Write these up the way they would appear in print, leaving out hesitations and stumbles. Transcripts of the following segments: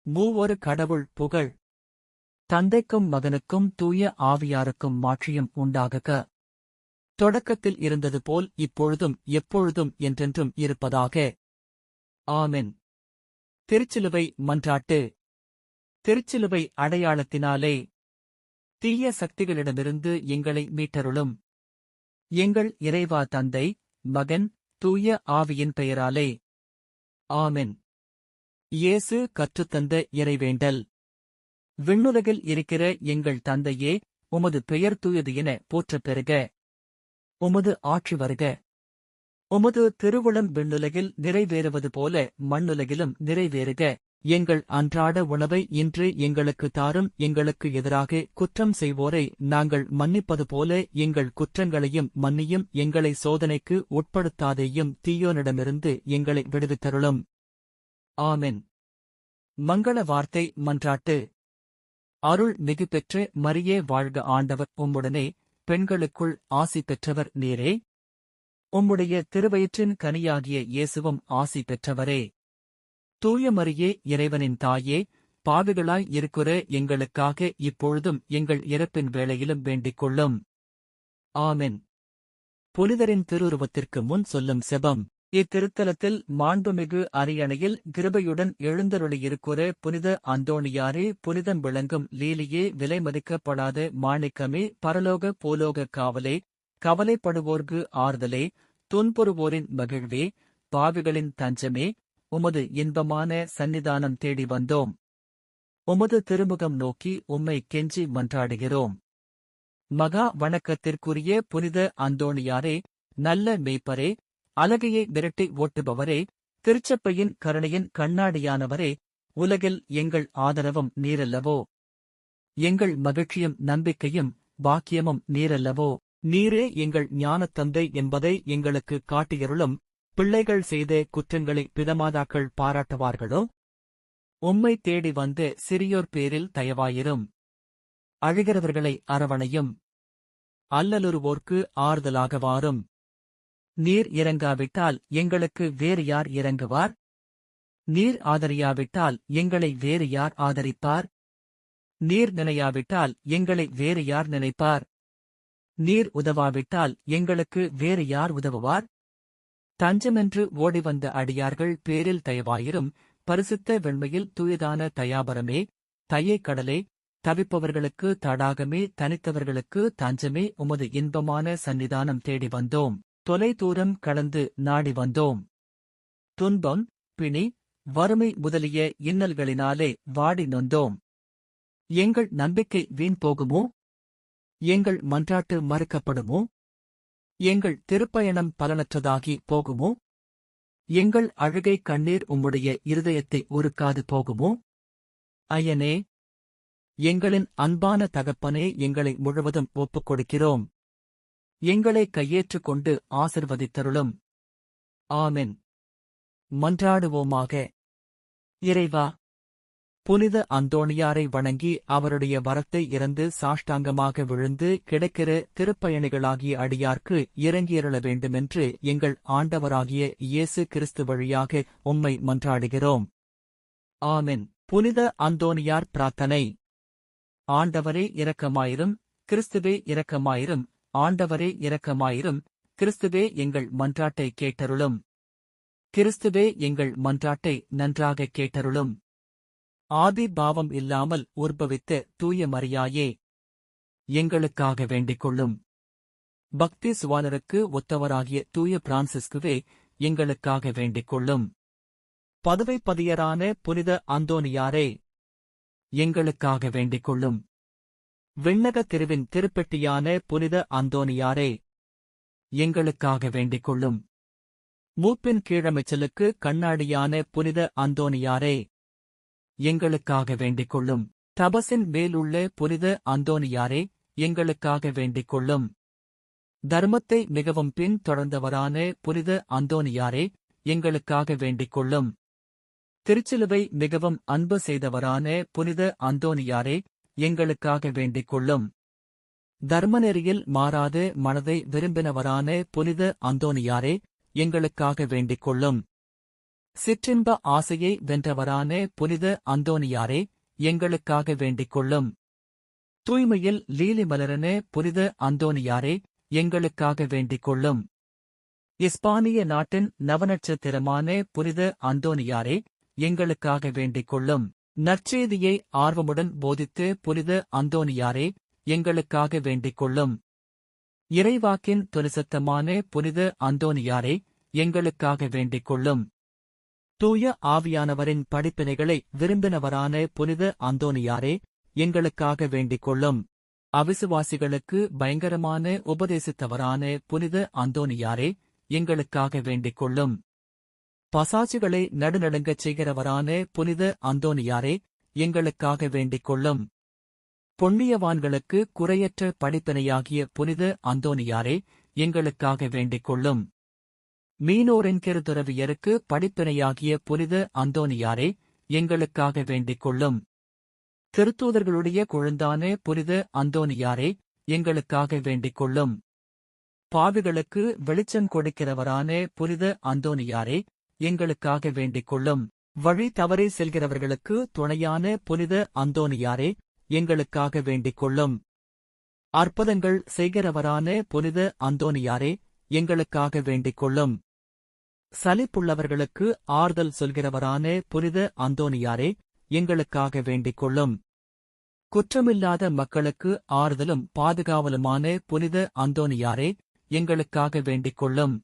மூவொரு கடவுள் புகழ். தந்தைக்கும் மகனுக்கும் தூய ஆவியாருக்கும் மாட்சியும் உண்டாகுக. தொடக்கத்தில் இருந்தது போல் இப்பொழுதும் எப்பொழுதும் என்றென்றும் இருப்பதாக. ஆமென். திருச்சிலுவை மன்றாட்டு. திருச்சிலுவை அடையாளத்தினாலே தீய சக்திகளிடமிருந்து எங்களை மீட்டருளும். எங்கள் இறைவா, தந்தை, மகன், தூய ஆவியின் பெயராலே. ஆமென். இயேசு கற்றுத்தந்த இறைவேண்டல். விண்ணுலகில் இருக்கிற எங்கள் தந்தையே, உமது பெயர் தூயது என போற்றப் பெறுக. உமது ஆட்சி வருக. உமது திருவுளம் விண்ணுலகில் நிறைவேறுவது போல மண்ணுலகிலும் நிறைவேறுக. எங்கள் அன்றாட உணவை இன்று எங்களுக்கு தாரும். எங்களுக்கு எதிராக குற்றம் செய்வோரை நாங்கள் மன்னிப்பது போல எங்கள் குற்றங்களையும் மன்னியும். எங்களை சோதனைக்கு உட்படுத்தாதேயும், தீயோனிடமிருந்து எங்களை விடுவித்தருளும். ஆமென். மங்கள வார்த்தை மன்றாட்டு. அருள் மிகு பெற்ற மரியே வாழ்க, ஆண்டவர் உம்முடனே, பெண்களுக்குள் ஆசி பெற்றவர் நீரே. உம்முடைய திருவயிற்றின் கனியாகிய இயேசுவும் ஆசி பெற்றவரே. தூய மரியே, இறைவனின் தாயே, பாவிகளாய் இருக்கிற எங்களுக்காக இப்பொழுதும் எங்கள் இறப்பின் வேளையிலும் வேண்டிக் கொள்ளும். ஆமென். புனிதரின் திருவுருவத்திற்கு முன் சொல்லும் செபம். இத்திருத்தலத்தில் மாண்புமிகு அரியணையில் கிருபையுடன் எழுந்தருளியிருக்கிற புனித அந்தோணியாரே, புனிதம் விளங்கும் லீலியே, விலைமதிக்கப்படாத மாணிக்கமே, பரலோக பூலோக காவலே, கவலைப்படுவோர்க்கு ஆறுதலே, துன்புறுவோரின் மகிழ்வே, பாவிகளின் தஞ்சமே, உமது இன்பமான சந்நிதானம் தேடி வந்தோம். உமது திருமுகம் நோக்கி உம்மை கெஞ்சி மன்றாடுகிறோம். மகா வணக்கத்திற்குரிய புனித அந்தோணியாரே, நல்ல மேய்ப்பரே, அலகையை விரட்டி ஓட்டுபவரே, திருச்சபையின் கருணையின் கண்ணாடியானவரே, உலகில் எங்கள் ஆதரவும் நீரல்லவோ? எங்கள் மகிழ்ச்சியும் நம்பிக்கையும் பாக்கியமும் நீரல்லவோ? நீரே எங்கள் ஞானத்தந்தை என்பதை எங்களுக்கு காட்டியருளும். பிள்ளைகள் செய்த குற்றங்களை பிதமாதாக்கள் பாராட்டுவார்களோ? உம்மை தேடி வந்த சிறியோர் பேரில் தயவாயிரும். அழுகிறவர்களை அரவணையும். அல்லலுறுவோர்க்கு ஆறுதலாக வாரும். நீர் இறங்காவிட்டால் எங்களுக்கு வேறு யார் இறங்குவார்? நீர் ஆதரியாவிட்டால் எங்களை வேறு யார் ஆதரிப்பார்? நீர் நினையாவிட்டால் எங்களை வேறு யார் நினைப்பார்? நீர் உதவாவிட்டால் எங்களுக்கு வேறு யார் உதவுவார்? தஞ்சமென்று ஓடிவந்த அடியார்கள் பேரில் தயவாயிரும். பரிசுத்த வெண்மையில் தூயதான தயாபரமே, தையை கடலே, தவிப்பவர்களுக்கு தடாகமே, தனித்தவர்களுக்கு தஞ்சமே, உமது இன்பமான சந்நிதானம் தேடி வந்தோம். தொலை தூரம் கடந்து நாடி வந்தோம். துன்பம், பிணி, வறுமை முதலிய இன்னல்களினாலே வாடி நொந்தோம். எங்கள் நம்பிக்கை வீண் போகுமோ? எங்கள் மன்றாட்டு மறுக்கப்படுமோ? எங்கள் திருப்பயணம் பலனற்றதாகி போகுமோ? எங்கள் அழுகை கண்ணீர் உம்முடைய இருதயத்தை உருக்காது போகுமோ? ஐயனே, எங்களின் அன்பான தகப்பனே, எங்களை முழுவதும் ஒப்புக் கொடுக்கிறோம். எங்களை கையேற்றுக் கொண்டு ஆசிர்வதித்தருளும். ஆமென். மன்றாடுவோமாக. இறைவா, புனித அந்தோணியாரை வணங்கி அவருடைய வரத்தை இறந்து சாஷ்டாங்கமாக விழுந்து கிடக்கிற திருப்பயணிகளாகிய அடியார்க்கு இறங்கியருள வேண்டுமென்று எங்கள் ஆண்டவராகிய இயேசு கிறிஸ்து வழியாக உம்மை மன்றாடுகிறோம். ஆமென். புனித அந்தோணியார் பிரார்த்தனை. ஆண்டவரே இரக்கமாயிரும். கிறிஸ்துவே இரக்கமாயிரும். ஆண்டவரே இரக்கமாயிரும். கிறிஸ்துவே எங்கள் மன்றாட்டை கேட்டருளும். கிறிஸ்துவே எங்கள் மன்றாட்டை நன்றாக கேட்டருளும். ஆதி பாவம் இல்லாமல் உற்பவித்த தூய மரியாயே, எங்களுக்காக வேண்டிக் கொள்ளும். பக்தி சுவாலருக்கு ஒத்தவராகிய தூய பிரான்சிஸ்குவே, எங்களுக்காக வேண்டிக் கொள்ளும். பதுவைப்பதியரான புனித அந்தோணியாரே, எங்களுக்காக வேண்டிக் கொள்ளும். விண்ணக திருவின் திருப்பெட்டியான புனித அந்தோணியாரே, எங்களுக்காக வேண்டிக் கொள்ளும். மூப்பின் கீழமைச்சலுக்கு கண்ணாடியான புனித அந்தோணியாரே, எங்களுக்காக வேண்டிக் கொள்ளும். தபசின் மேலுள்ள புனித அந்தோணியாரே, எங்களுக்காக வேண்டிக் கொள்ளும். தர்மத்தை மிகவும் பின் தொடர்ந்தவரான புனித அந்தோணியாரே, எங்களுக்காக வேண்டிக் கொள்ளும். திருச்சிலுவை மிகவும் அன்பு செய்தவரான புனித அந்தோணியாரே, எங்களுக்காக வேண்டிக் கொள்ளும். தர்மநெறியில் மாறாத மனதை விரும்பினவரான புனித அந்தோணியாரே, எங்களுக்காக வேண்டிக் கொள்ளும். சிற்றின்ப ஆசையை வென்றவரான புனித அந்தோனியாரே, எங்களுக்காக வேண்டிக் கொள்ளும். தூய்மையில் லீலி மலரன புனித அந்தோனியாரே, எங்களுக்காக வேண்டிக் கொள்ளும். இஸ்பானிய நாட்டின் நவநட்சத்திரமான புனித அந்தோனியாரே, எங்களுக்காக வேண்டிக் கொள்ளும். நற்செய்தியை ஆர்வமுடன் போதித்து புனித அந்தோனியாரே, எங்களுக்காக வேண்டிக் கொள்ளும். இறைவாக்கின் தொனிசத்தமான புனித அந்தோனியாரே, எங்களுக்காக வேண்டிக் கொள்ளும். தூய ஆவியானவரின் படிப்பினைகளை விரும்பினவரான புனித அந்தோனியாரே, எங்களுக்காக வேண்டிக் கொள்ளும். அவிசுவாசிகளுக்கு பயங்கரமான உபதேசித்தவரான புனித அந்தோனியாரே, எங்களுக்காக வேண்டிக் கொள்ளும். பசாசுகளை நடுநடுங்கச் செய்கிறவரான புனித அந்தோனியாரே, எங்களுக்காக வேண்டிக் கொள்ளும். பொன்னியவான்களுக்கு குறையற்ற படிப்பினையாகிய புனித அந்தோனியாரே, எங்களுக்காக வேண்டிக் கொள்ளும். மீனோரின் கிருதுறவியருக்கு படிப்பினையாகிய புனித அந்தோனியாரே, எங்களுக்காக வேண்டிக் கொள்ளும். திருத்தூதர்களுடைய கொழுந்தான புனித அந்தோனியாரே, எங்களுக்காக வேண்டிக் கொள்ளும். பாவிகளுக்கு வெளிச்சம் கொடுக்கிறவரான புனித அந்தோனியாரே, எங்களுக்காக வேண்டிக் கொள்ளும். வழி தவறி செல்கிறவர்களுக்கு துணையான புனித அந்தோனியாரே, எங்களுக்காக வேண்டிக் கொள்ளும். அற்புதங்கள் செய்கிறவரான புனித அந்தோனியாரே, எங்களுக்காக வேண்டிக் கொள்ளும். சலிப்புள்ளவர்களுக்கு ஆறுதல் சொல்கிறவரான புனித அந்தோனியாரே, எங்களுக்காக வேண்டிக் கொள்ளும். குற்றமில்லாத மக்களுக்கு ஆறுதலும் பாதுகாவலுமான புனித அந்தோனியாரே, எங்களுக்காக வேண்டிக் கொள்ளும்.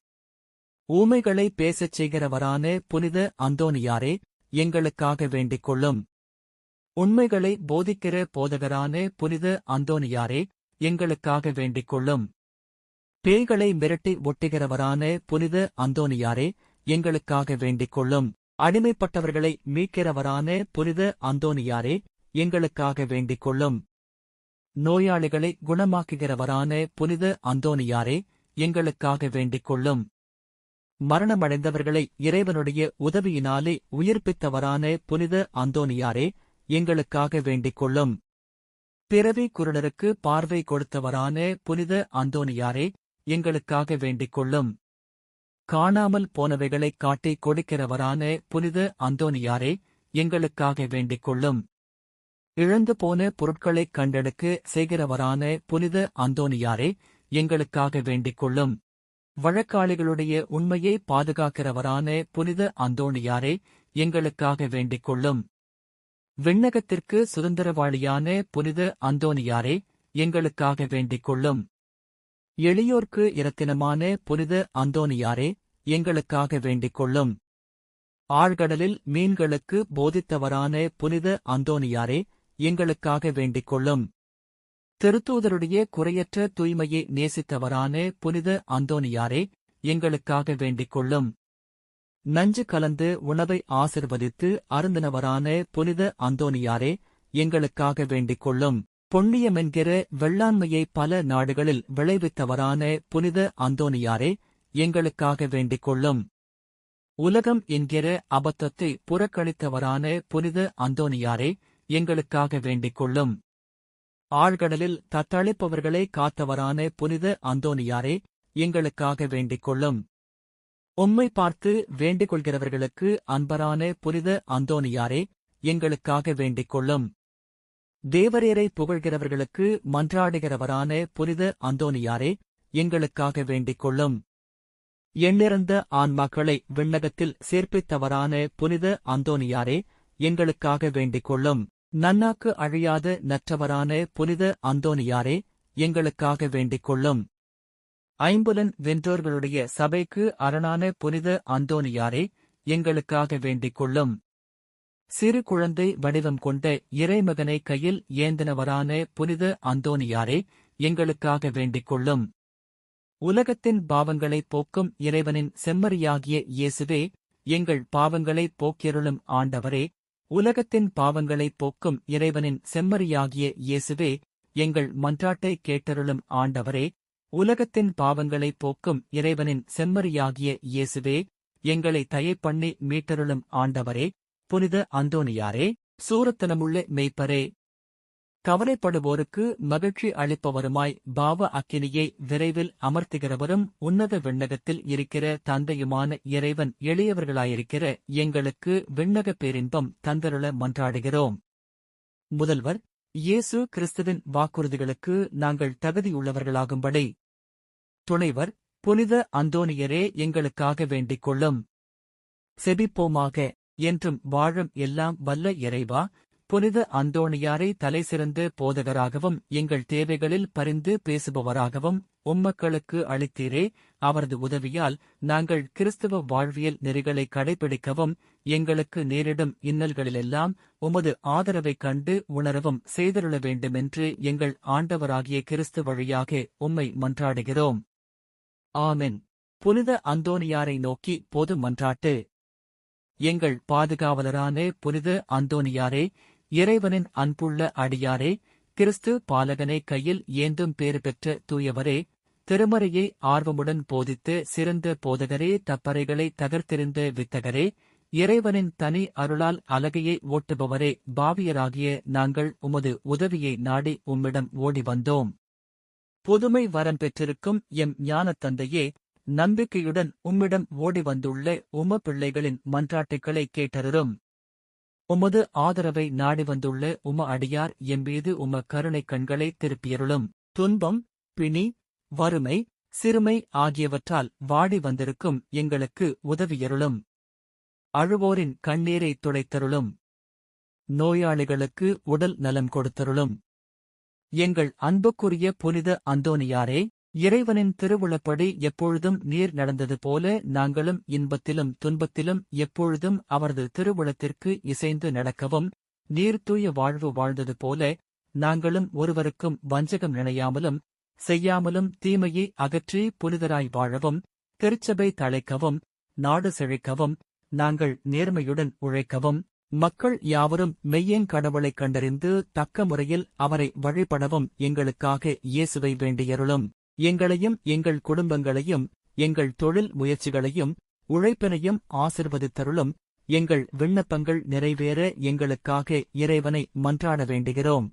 ஊமைகளை பேசச் செய்கிறவரான புனித அந்தோனியாரே, எங்களுக்காக வேண்டிக் கொள்ளும். உண்மைகளை போதிக்கிற போதகரான புனித அந்தோனியாரே, எங்களுக்காக வேண்டிக் கொள்ளும். பேய்களை மிரட்டி ஒட்டுகிறவரான புனித அந்தோனியாரே, எங்களுக்காக வேண்டிக் கொள்ளும். அடிமைப்பட்டவர்களை மீட்கிறவரான புனித அந்தோனியாரே, எங்களுக்காக வேண்டிக் கொள்ளும். நோயாளிகளை குணமாக்குகிறவரான புனித அந்தோனியாரே, எங்களுக்காக வேண்டிக் கொள்ளும். மரணமடைந்தவர்களை இறைவனுடைய உதவியினாலே உயிர்ப்பித்தவரான புனித அந்தோனியாரே, எங்களுக்காக வேண்டிக் கொள்ளும். பிறவி குருடருக்கு பார்வை கொடுத்தவரான புனித அந்தோனியாரே, எங்களுக்காக வேண்டிக் கொள்ளும். காணாமல் போனவைகளைக் காட்டிக் கொடுக்கிறவரான புனித அந்தோனியாரே, எங்களுக்காக வேண்டிக் கொள்ளும். இழந்து போன பொருட்களைக் கண்டெடுக்க செய்கிறவரான புனித அந்தோனியாரே, எங்களுக்காக வேண்டிக் கொள்ளும். வழக்காளிகளுடைய உண்மையை பாதுகாக்கிறவரான புனித அந்தோனியாரே, எங்களுக்காக வேண்டிக் கொள்ளும். விண்ணகத்திற்கு சுதந்திரவாளியான புனித அந்தோனியாரே, எங்களுக்காக வேண்டிக் கொள்ளும். எளியோர்க்கு இரத்தினமான புனித அந்தோனியாரே, எங்களுக்காக வேண்டிக் கொள்ளும். ஆழ்கடலில் மீன்களுக்கு போதித்தவரான புனித அந்தோனியாரே, எங்களுக்காக வேண்டிக் கொள்ளும். திருத்தூதருடைய குறையற்ற தூய்மையை நேசித்தவரான புனித அந்தோனியாரே, எங்களுக்காக வேண்டிக் கொள்ளும். நஞ்சு கலந்து உணவை ஆசிர்வதித்து அருந்தினவரான புனித அந்தோனியாரே, எங்களுக்காக வேண்டிக் கொள்ளும். பொன்னியமென்கிற வெள்ளாண்மையை பல நாடுகளில் விளைவித்தவரான புனித அந்தோனியாரே, எங்களுக்காக வேண்டிக் கொள்ளும். உலகம் என்கிற அபத்தத்தை புறக்கணித்தவரான புனித அந்தோனியாரே, எங்களுக்காக வேண்டிக் கொள்ளும். ஆழ்கடலில் தத்தளிப்பவர்களை காத்தவரான புனித அந்தோனியாரே, எங்களுக்காக வேண்டிக் கொள்ளும். உம்மை பார்த்து வேண்டிக் கொள்கிறவர்களுக்கு அன்பரான புனித அந்தோனியாரே, எங்களுக்காக வேண்டிக் கொள்ளும். தேவரேரை புகழ்கிறவர்களுக்கு மன்றாடுகிறவரான புனித அந்தோனியாரே, எங்களுக்காக வேண்டிக் கொள்ளும். எண்ணிறந்த ஆன்மாக்களை விண்ணகத்தில் சேர்ப்பித்தவரான புனித அந்தோனியாரே, எங்களுக்காக வேண்டிக் கொள்ளும். நன்னாக்கு அழியாத நற்றவரான புனித அந்தோனியாரே, எங்களுக்காக வேண்டிக் கொள்ளும். ஐம்புலன் வென்றோர்களுடைய சபைக்கு அரணான புனித அந்தோனியாரே, எங்களுக்காக வேண்டிக் கொள்ளும். சிறு குழந்தை வடிவம் கொண்ட இறைமகனை கையில் ஏந்தினவரான புனித அந்தோனியாரே, எங்களுக்காக வேண்டிக் கொள்ளும். உலகத்தின் பாவங்களைப் போக்கும் இறைவனின் செம்மறியாகிய இயேசுவே, எங்கள் பாவங்களைப் போக்கியருளும் ஆண்டவரே, உலகத்தின் பாவங்களைப் போக்கும் இறைவனின் செம்மறியாகிய இயேசுவே, எங்கள் மன்றாட்டை கேட்டருளும் ஆண்டவரே, உலகத்தின் பாவங்களைப் போக்கும் இறைவனின் செம்மறியாகிய இயேசுவே, எங்களை தயைப்பண்ணி மீட்டருளும் ஆண்டவரே, புனித அந்தோனியாரே, சூரத்தனமுள்ள மெய்ப்பரே, கவலைப்படுவோருக்கு மகிழ்ச்சி அளிப்பவருமாய் பாவ அக்கினியை விரைவில் அமர்த்துகிறவரும் உன்னத விண்ணகத்தில் இருக்கிற தந்தையுமான இறைவன் எளியவர்களாயிருக்கிற எங்களுக்கு விண்ணகப் பேரின்பம் தந்தருள மன்றாடுகிறோம். முதல்வர் இயேசு கிறிஸ்துவின் வாக்குறுதிகளுக்கு நாங்கள் தகுதியுள்ளவர்களாகும்படி. துணைவர் புனித அந்தோனியரே, எங்களுக்காக வேண்டிக் கொள்ளும். செபிப்போமாக. என்றும் வாழும் எல்லாம் வல்ல இறைவா, புனித அந்தோணியாரை தலைசிறந்த போதகராகவும் எங்கள் தேவைகளில் பரிந்து பேசுபவராகவும் உம்மக்களுக்கு அளித்தீரே. அவரது உதவியால் நாங்கள் கிறிஸ்துவ வாழ்வியல் நெறிகளை கடைபிடிக்கவும் எங்களுக்கு நேரிடும் இன்னல்களிலெல்லாம் உமது ஆதரவைக் கண்டு உணரவும் செய்தருள வேண்டுமென்று எங்கள் ஆண்டவராகிய கிறிஸ்து வழியாக உம்மை மன்றாடுகிறோம். ஆமென். புனித அந்தோனியாரை நோக்கி பொது மன்றாட்டு. எங்கள் பாதுகாவலரான புனித அந்தோனியாரே, இறைவனின் அன்புள்ள அடியாரே, கிறிஸ்து பாலகனை கையில் ஏந்தும் பேறு பெற்ற தூயவரே, திருமறையை ஆர்வமுடன் போதித்து சிறந்த போதகரே, தப்பறைகளை தகர்த்தெறிந்த வித்தகரே, இறைவனின் தனி அருளால் அலகையை ஓட்டுபவரே, பாவியராகிய நாங்கள் உமது உதவியை நாடி உம்மிடம் ஓடி வந்தோம். புதுமை வரம் பெற்றிருக்கும் எம் ஞானத் தந்தையே, நம்பிக்கையுடன் உம்மிடம் ஓடி வந்துள்ள உம பிள்ளைகளின் மன்றாட்டுக்களை கேட்டருளும். உமது ஆதரவை நாடி வந்துள்ள உம அடியார் எம்மீது உம கருணைக் கண்களை திருப்பியருளும். துன்பம், பிணி, வறுமை, சிறுமை ஆகியவற்றால் வாடி வந்திருக்கும் எங்களுக்கு உதவியருளும். அழுவோரின் கண்ணீரை துடைத்தருளும். நோயாளிகளுக்கு உடல் நலம் கொடுத்தருளும். எங்கள் அன்புக்குரிய புனித அந்தோனியாரே, இறைவனின் திருவுளப்படி எப்பொழுதும் நீர் நடந்தது போல நாங்களும் இன்பத்திலும் துன்பத்திலும் எப்பொழுதும் அவரது திருவுளத்திற்கு இசைந்து நடக்கவும், நீர் தூய வாழ்வு வாழ்ந்தது போல நாங்களும் ஒருவருக்கும் வஞ்சகம் நினையாமலும் செய்யாமலும் தீமையை அகற்றி புனிதராய் வாழவும், திருச்சபை தழைக்கவும், நாடு செழிக்கவும், நாங்கள் நேர்மையுடன் உழைக்கவும், மக்கள் யாவரும் மெய்யங்கடவுளைக் கண்டறிந்து தக்க முறையில் அவரை வழிபடவும் எங்களுக்காக இயேசுவை வேண்டியருளும். எங்களையும் எங்கள் குடும்பங்களையும் எங்கள் தொழில் முயற்சிகளையும் உழைப்பினையும் ஆசிர்வதித்தருளும். எங்கள் விண்ணப்பங்கள் நிறைவேற எங்களுக்காக இறைவனை மன்றாட வேண்டுகிறோம்.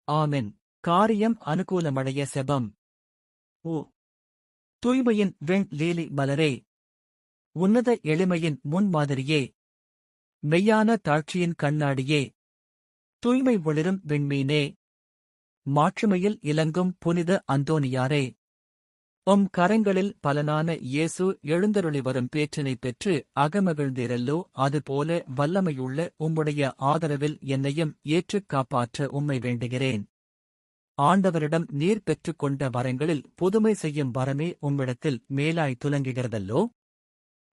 ஆமென். காரியம் அனுகூலமடைய செபம். ஓ தூய்மையின் வெண் லீலி மலரே, உன்னத எளிமையின் முன்மாதிரியே, மெய்யான தாட்சியின் கண்ணாடியே, தூய்மை ஒளிரும் விண்மீனே, மாட்சிமையில் இலங்கும் புனித அந்தோனியாரே, உம் கரங்களில் பலனான இயேசு எழுந்தருளி வரும் பேற்றினை பெற்று அகமகிழ்ந்தீரல்லோ, அதுபோல வல்லமையுள்ள உம்முடைய ஆதரவில் என்னையும் ஏற்றுக் காப்பாற்ற உம்மை வேண்டுகிறேன். ஆண்டவரிடம் நீர் பெற்றுக்கொண்ட வரங்களில் புதுமை செய்யும் வரமே உம்மிடத்தில் மேலாய் துலங்குகிறதல்லோ.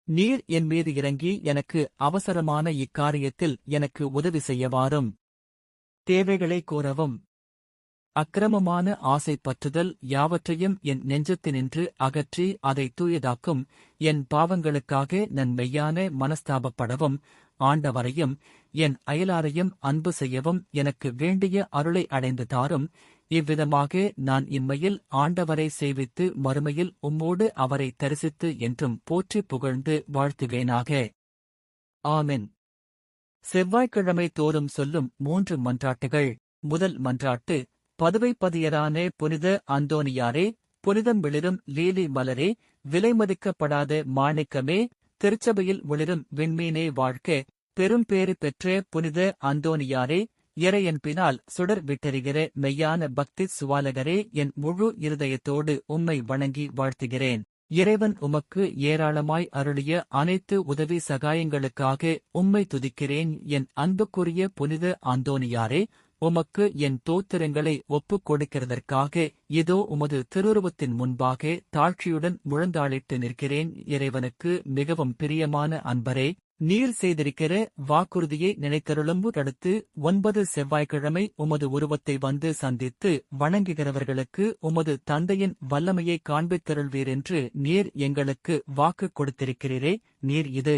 நீர் என் மீது இறங்கி எனக்கு அவசரமான இக்காரியத்தில் எனக்கு உதவி செய்யவாரும். தேவைகளை கூறவும். அக்கிரமமான ஆசை பற்றுதல் யாவற்றையும் என் நெஞ்சத்தினின்று அகற்றி அதை தூயதாக்கும். என் பாவங்களுக்காக நான் மெய்யான மனஸ்தாபப்படவும், ஆண்டவரையும் என் அயலாரையும் அன்பு செய்யவும் எனக்கு வேண்டிய அருளை அடைந்து தாரும். இவ்விதமாக நான் இம்மையில் ஆண்டவரை சேவித்து மறுமையில் உம்மோடு அவரை தரிசித்து என்றும் போற்றிப் புகழ்ந்து வாழ்த்துவேனாக. ஆமென். செவ்வாய்க்கிழமை தோறும் சொல்லும் 3 மன்றாட்டுகள். முதல் மன்றாட்டு. பதுவைப்பதியரான புனித அந்தோனியாரே, புனிதம் விளிரும் லீலி மலரே, விலைமதிக்கப்படாத மாணிக்கமே, திருச்சபையில் ஒளிரும் விண்மீனே வாழ்க. பெரும்பேறு பெற்ற புனித அந்தோனியாரே, இறையன்பினால் சுடர் விட்டெரிகிற மெய்யான பக்தி சுவாலகரே, என் முழு இருதயத்தோடு உம்மை வணங்கி வாழ்த்துகிறேன். இறைவன் உமக்கு ஏராளமாய் அருளிய அனைத்து உதவி சகாயங்களுக்காக உம்மை துதிக்கிறேன். என் அன்புக்குரிய புனித அந்தோனியாரே, உமக்கு என் தோத்திரங்களை ஒப்புக் கொடுக்கிறதற்காக இதோ உமது திருவுருவத்தின் முன்பாக தாழ்ச்சியுடன் முழந்தாளிட்டு நிற்கிறேன். இறைவனுக்கு மிகவும் பிரியமான அன்பரே, நீர் செய்திருக்கிற வாக்குறுதியை நினைத்தருளும்பு தடுத்து 9 செவ்வாய்க்கிழமை உமது உருவத்தை வந்து சந்தித்து வணங்குகிறவர்களுக்கு உமது தந்தையின் வல்லமையை காண்பித்தருள்வீரென்று நீர் எங்களுக்கு வாக்கு கொடுத்திருக்கிறீரே. நீர் இது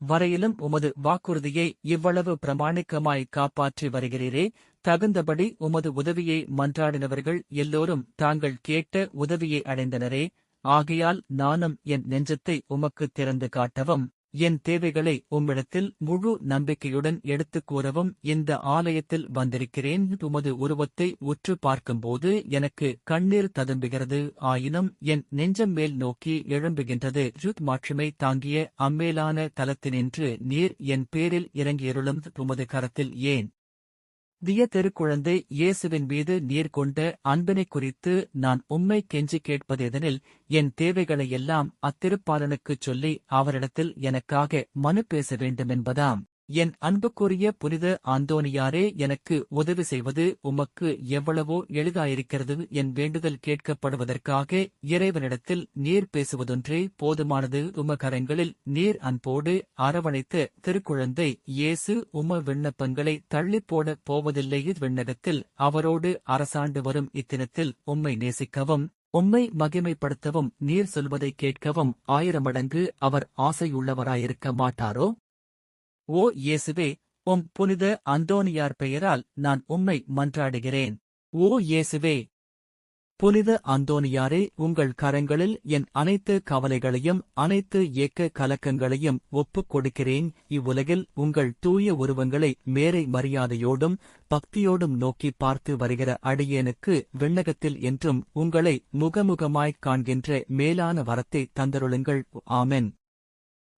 வரையிலும் உமது வாக்குறுதியை இவ்வளவு பிரமாணிக்கமாய் காப்பாற்றி வருகிறீரே. தகுந்தபடி உமது உதவியை மன்றாடினவர்கள் எல்லோரும் தாங்கள் கேட்ட உதவியை அடைந்தனரே. ஆகையால் நானும் என் நெஞ்சத்தை உமக்குத் திறந்து காட்டவும் என் தேவைகளை உம்மிடத்தில் முழு நம்பிக்கையுடன் எடுத்துக் கூறவும் இந்த ஆலயத்தில் வந்திருக்கிறேன். உமது உருவத்தை உற்று பார்க்கும்போது எனக்கு கண்ணீர் ததும்புகிறது. ஆயினும் என் நெஞ்சம் மேல் நோக்கி எழும்புகின்றது. மாட்சிமை தாங்கிய அம்மேலான தலத்தினின்று நீர் என் பேரில் இறங்கியருளும் உமது கரத்தில் ஏன் திய திருக்குழந்தை இயேசுவின் மீது நீர் கொண்ட அன்பினை குறித்து நான் உம்மை கெஞ்சி கேட்பதெதனில் என் தேவைகளையெல்லாம் அத்திருப்பாலனுக்குச் சொல்லி அவரிடத்தில் எனக்காக மனு பேச வேண்டுமென்பதாம். என் அன்புக்குரிய புனித அந்தோனியாரே, எனக்கு உதவி செய்வது உமக்கு எவ்வளவோ எளிதாயிருக்கிறது. என் வேண்டுதல் கேட்கப்படுவதற்காக இறைவனிடத்தில் நீர் பேசுவதொன்றே போதுமானது. உமகரங்களில் நீர் அன்போடு அரவணைத்த திருக்குழந்தை இயேசு உம விண்ணப்பங்களை தள்ளிப்போட போவதில்லை. விண்ணகத்தில் அவரோடு அரசாண்டு வரும் இத்தினத்தில் உம்மை நேசிக்கவும் உம்மை மகிமைப்படுத்தவும் நீர் சொல்வதை கேட்கவும் 1000 மடங்கு அவர் ஆசையுள்ளவராயிருக்க மாட்டாரோ? ஓ இயேசுவே, உம் புனித அந்தோனியார் பெயரால் நான் உம்மை மன்றாடுகிறேன். ஓ இயேசுவே, புனித அந்தோனியாரே, உங்கள் கரங்களில் என் அனைத்து கவலைகளையும் அனைத்து ஏக்க கலக்கங்களையும் ஒப்புக் கொடுக்கிறேன். இவ்வுலகில் உங்கள் தூய உருவங்களை மேரை மரியாதையோடும் பக்தியோடும் நோக்கி பார்த்து வருகிற அடியேனுக்கு விண்ணகத்தில் என்றும் உங்களை முகமுகமாய்க் காண்கின்ற மேலான வரத்தை தந்தருளுங்கள். ஆமென்.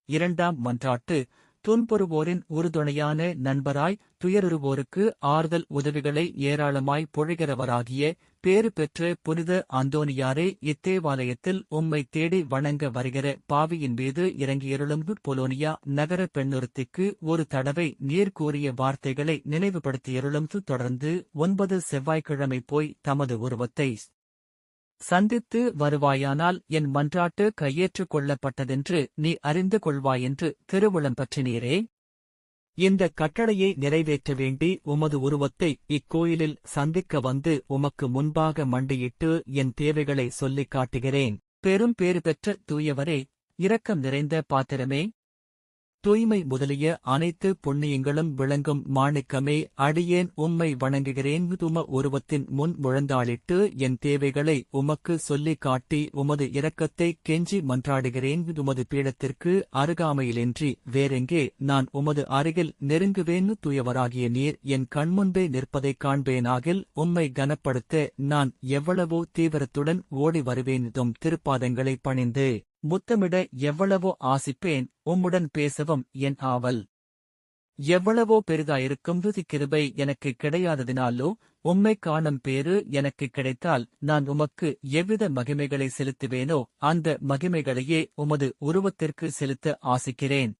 2ஆம் மன்றாட்டு. துன்புறுவோரின் உறுதுணையான நண்பராய் துயருறுவோருக்கு ஆறுதல் உதவிகளை ஏராளமாய் பொழிகிறவராகிய பேறு பெற்ற புனித அந்தோனியாரே, இத்தேவாலயத்தில் உம்மை தேடி வணங்க வருகிற பாவியின் மீது இறங்கியருளும். பொலோனியா நகர பெண்ணொருத்திக்கு ஒரு தடவை நீர் கூறிய வார்த்தைகளை நினைவுபடுத்தியருளும். தொடர்ந்து 9 செவ்வாய்க்கிழமை போய் தமது உருவத்தை சந்தித்து வருவாயானால் என் மன்றாட்டு கையேற்றுக் கொள்ளப்பட்டதென்று நீ அறிந்து கொள்வாயென்று திருவுளம் பற்றினீரே. இந்த கட்டளையை நிறைவேற்ற வேண்டி உமது உருவத்தை இக்கோயிலில் சந்திக்க வந்து உமக்கு முன்பாக மண்டியிட்டு என் தேவைகளை சொல்லிக் காட்டுகிறேன். பெரும் பேறு பெற்ற தூயவரே, இரக்கம் நிறைந்த பாத்திரமே, தூய்மை முதலிய அனைத்து புண்ணியங்களும் விளங்கும் மாணிக்கமே, அடியேன் உம்மை வணங்குகிறேன். உம உருவத்தின் முன் முழந்தாளிட்டு என் தேவைகளை உமக்கு சொல்லிக் காட்டி உமது இரக்கத்தை கெஞ்சி மன்றாடுகிறேன். உமது பீடத்திற்கு அருகாமையிலின்றி வேறெங்கே நான் உமது அருகில் நெருங்குவேன். தூயவராகிய நீர் என் கண்முன்பே நிற்பதைக் காண்பேனாகில் உம்மை கனப்படுத்த நான் எவ்வளவோ தீவிரத்துடன் ஓடி வருவேன். திருப்பாதங்களை பணிந்து முத்தமிட எவ்வளவோ ஆசிப்பேன். உம்முடன் பேசவும் என் ஆவல் எவ்வளவோ பெரிதாயிருக்கும். கிருபை எனக்கு கிடையாததினாலோ உம்மை காணும் பேறு எனக்கு கிடைத்தால் நான் உமக்கு எவ்வித மகிமைகளை செலுத்துவேனோ அந்த மகிமைகளையே உமது உருவத்திற்கு செலுத்த ஆசிக்கிறேன்.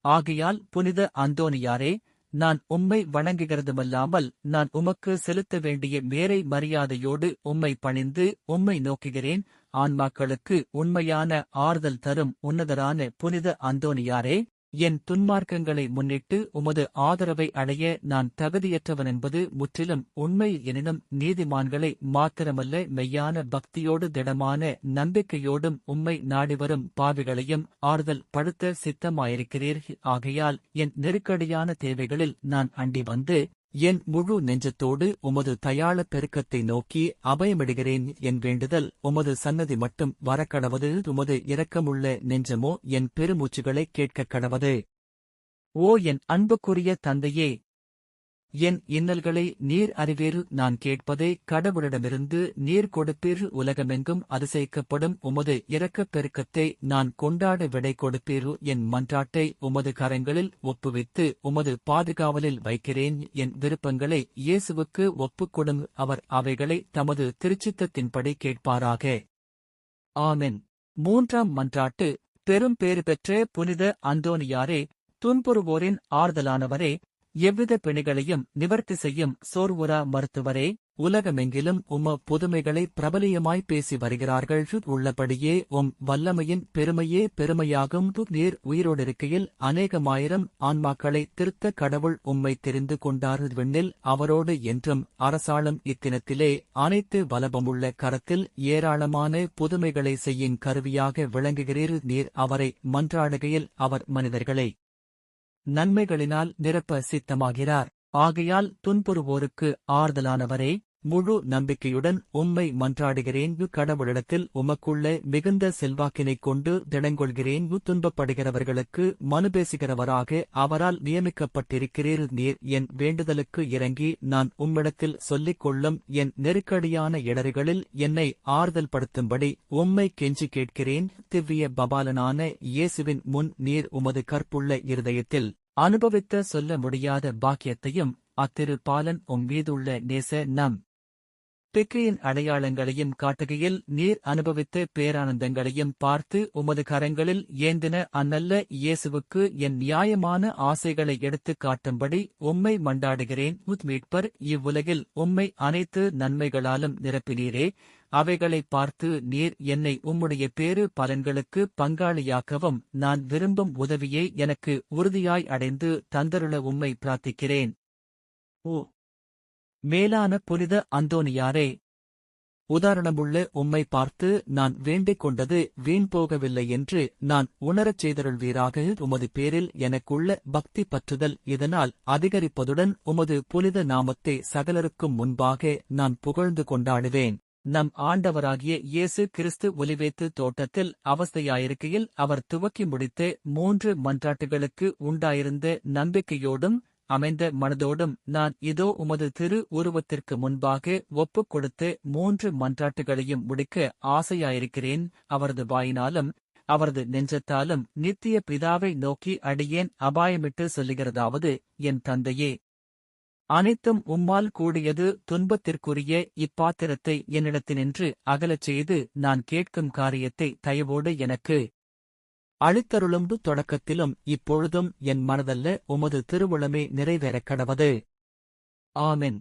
ஆகையால் புனித அந்தோனியாரே, நான் உம்மை வணங்குகிறதுமல்லாமல் நான் உமக்கு செலுத்த வேண்டிய மேரை மரியாதையோடு உம்மை பணிந்து உம்மை நோக்குகிறேன். ஆன்மாக்களுக்கு உண்மையான ஆறுதல் தரும் உன்னதரான புனித அந்தோனியாரே, என் துன்மார்க்கங்களை முன்னிட்டு உமது ஆதரவை அடைய நான் தகுதியற்றவனென்பது முற்றிலும் உண்மை. எனினும் நீதிமான்களை மாத்திரமல்ல, மெய்யான பக்தியோடு திடமான நம்பிக்கையோடும் உம்மை நாடிவரும் பாவிகளையும் ஆறுதல் படுத்த சித்தமாயிருக்கிறீர். ஆகையால் என் நெருக்கடியான தேவைகளில் நான் அண்டி வந்து என் முழு நெஞ்சத்தோடு உமது தயாள பெருக்கத்தை நோக்கி அபயமிடுகிறேன். என் வேண்டுதல் உமது சன்னதி மட்டும் வரக்கடவது. உமது இரக்கமுள்ள நெஞ்சமோ என் பெருமூச்சுகளைக் கேட்கக் கடவது. ஓ என் அன்புக்குரிய தந்தையே, என் இன்னல்களை நீர் அறிவேறு. நான் கேட்பதை கடவுளிடமிருந்து நீர் கொடுப்பீர். உலகமெங்கும் அதிசயிக்கப்படும் உமது இரக்கப் பெருக்கத்தை நான் கொண்டாட விடை கொடுப்பீரு. என் மன்றாட்டை உமது கரங்களில் ஒப்புவித்து உமது பாதுகாவலில் வைக்கிறேன். என் விருப்பங்களை இயேசுவுக்கு ஒப்புக்கொடும். அவர் அவைகளை தமது திருச்சித்தத்தின்படி கேட்பாராக. ஆமென். 3ஆம் மன்றாட்டு. பெரும் பேறு பெற்ற புனித அந்தோனியாரே, துன்புறுவோரின் ஆறுதலானவரே, எவ்வித பிணிகளையும் நிவர்த்தி செய்யும் சோர்வுரா மருத்துவரே, உலகமெங்கிலும் உம புதுமைகளை பிரபலியமாய் பேசி வருகிறார்கள். உள்ளபடியே உம் வல்லமையின் பெருமையே பெருமையாகும். நீர் உயிரோடிருக்கையில் அநேகமாயிரம் ஆன்மாக்களை திருத்த கடவுள் உம்மை தெரிந்து கொண்டார். விண்ணில் அவரோடு என்றும் அரசாளும் இத்தினத்திலே அனைத்து வலபமுள்ள கரத்தில் ஏராளமான புதுமைகளை செய்யும் கருவியாக விளங்குகிறீர். நீர் அவரை மன்றாடுகையில் அவர் மனிதர்களை நன்மைகளினால் நிரப்ப சித்தமாகிறார். ஆகையால் துன்புறுவோருக்கு ஆறுதலானவரே, முழு நம்பிக்கையுடன் உம்மை மன்றாடுகிறேன். கடவுளிடத்தில் உமக்குள்ள மிகுந்த செல்வாக்கினைக் கொண்டு திடங்கொள்கிறேன். துன்பப்படுகிறவர்களுக்கு மனுபேசுகிறவராக அவரால் நியமிக்கப்பட்டிருக்கிறீர். நீர் என் வேண்டுதலுக்கு இறங்கி நான் உம்மிடத்தில் சொல்லிக் கொள்ளும் என் நெருக்கடியான இடர்களில் என்னை ஆறுதல் படுத்தும்படி உம்மை கெஞ்சி கேட்கிறேன். திவ்ய பபாலனான இயேசுவின் முன் நீர் உமது கற்புள்ள இருதயத்தில் அனுபவித்த சொல்ல முடியாத பாக்கியத்தையும் அத்திரு பாலன் மீதுள்ள நேச பிக்கையின் அடையாளங்களையும் காட்டுகையில் நீர் அனுபவித்த பேரானந்தங்களையும் பார்த்து உமது கரங்களில் ஏந்தின அந்நல்ல இயேசுவுக்கு என் நியாயமான ஆசைகளை எடுத்துக் காட்டும்படி உம்மை மண்டாடுகிறேன். மீட்பர் இவ்வுலகில் உம்மை அனைத்து நன்மைகளாலும் நிரப்பினீரே. அவைகளைப் பார்த்து நீர் என்னை உம்முடைய பேறு பலன்களுக்கு பங்காளியாக்கவும் நான் விரும்பும் உதவியை எனக்கு உறுதியாய் அடைந்து தந்தருள உம்மை பிரார்த்திக்கிறேன். ஓ மேலான புனித அந்தோனியாரே, உதாரணமுள்ள உம்மை பார்த்து நான் வேண்டிக் கொண்டது வீண் போகவில்லை என்று நான் உணரச் செய்தருள்வீராக. உமது பேரில் எனக்குள்ள பக்தி பற்றுதல் இதனால் அதிகரிப்பதுடன் உமது புனித நாமத்தை சகலருக்கும் முன்பாக நான் புகழ்ந்து கொண்டாடுவேன். நம் ஆண்டவராகிய இயேசு கிறிஸ்து ஒலிவேத்து தோட்டத்தில் அவஸ்தையாயிருக்கையில் அவர் துவக்கி முடித்த 3 மன்றாட்டுகளுக்கு உண்டாயிருந்த நம்பிக்கையோடும் அமைந்த மனதோடும் நான் இதோ உமது திரு உருவத்திற்கு முன்பாக ஒப்புக் கொடுத்த 3 மன்றாட்டுகளையும் முடிக்க ஆசையாயிருக்கிறேன். அவரது வாயினாலும் அவரது நெஞ்சத்தாலும் நித்திய பிதாவை நோக்கி அடியேன் அபாயமிட்டு சொல்லுகிறதாவது, என் தந்தையே, அனைத்தும் உம்மால் கூடியது. துன்பத்திற்குரிய இப்பாத்திரத்தை என்னிடத்தினின்று அகலச் செய்து நான் கேட்கும் காரியத்தை தயவோடு எனக்கு அளித்தருளும். தொடக்கத்திலும் இப்பொழுதும் என் மனதல்ல உமது திருவுளமே நிறைவேறக் கடவது. ஆமென்.